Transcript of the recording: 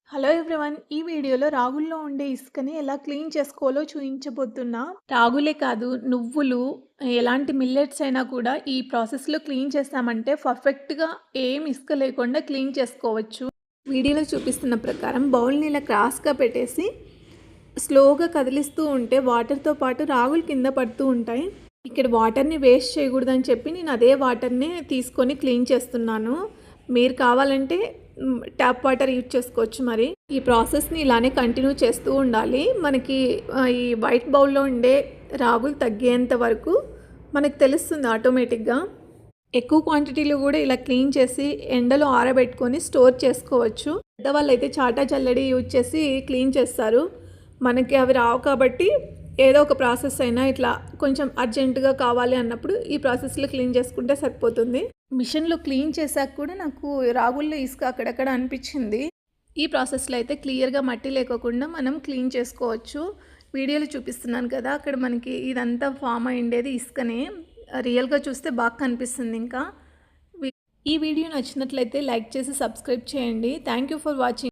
Hello everyone. ఈ వీడియోలో రాగుల్లో ఉండే ఇసుకని ఎలా క్లీన్ చేసుకోవాలో చూయించబోతున్నా. రాగులే కాదు, నువ్వులు, ఎలాంటి మిల్లెట్స్ అయినా కూడా ఈ ప్రాసెస్‌లో క్లీన్ చేశామంటే పర్ఫెక్ట్‌గా ఏం ఇసుక లేకుండా క్లీన్ చేసుకోవచ్చు. వీడియోలో చూపిస్తున్న ప్రకారం బౌల్‌ని ఇలా క్రాస్‌గా పెట్టేసి స్లోగా కదిలిస్తూ ఉంటే వాటర్‌తో పాటు రాగులు కింద పడుతూ ఉంటాయి. ఇక్కడ వాటర్‌ని వేస్ట్ చేయకూడదని చెప్పి నేను అదే వాటర్‌నే తీసుకొని క్లీన్ చేస్తున్నాను. మీరు కావాలంటే ట్యాప్ వాటర్ యూజ్ చేసుకోవచ్చు. మరి ఈ ప్రాసెస్ని ఇలానే కంటిన్యూ చేస్తూ ఉండాలి. మనకి ఈ వైట్ బౌల్లో ఉండే రాగులు తగ్గేంత వరకు మనకు తెలుస్తుంది ఆటోమేటిక్గా. ఎక్కువ క్వాంటిటీలో కూడా ఇలా క్లీన్ చేసి ఎండలో ఆరబెట్టుకొని స్టోర్ చేసుకోవచ్చు. పెద్దవాళ్ళు అయితే చాటా చల్లడి యూజ్ చేసి క్లీన్ చేస్తారు. మనకి అవి రావు కాబట్టి ఏదో ఒక ప్రాసెస్ అయినా ఇట్లా కొంచెం అర్జెంటుగా కావాలి అన్నప్పుడు ఈ ప్రాసెస్లో క్లీన్ చేసుకుంటే సరిపోతుంది. మిషన్లో క్లీన్ చేశాక కూడా నాకు రాగుల్లో ఇసుక అక్కడక్కడ అనిపించింది. ఈ ప్రాసెస్లో అయితే క్లియర్గా మట్టి లేకోకుండా మనం క్లీన్ చేసుకోవచ్చు. వీడియోలో చూపిస్తున్నాను కదా, అక్కడ మనకి ఇదంతా ఫామ్ అయ్యేది ఇసుకనే. రియల్గా చూస్తే బాగా కనిపిస్తుంది. ఇంకా ఈ వీడియో నచ్చినట్లయితే లైక్ చేసి సబ్స్క్రైబ్ చేయండి. Thank you for watching.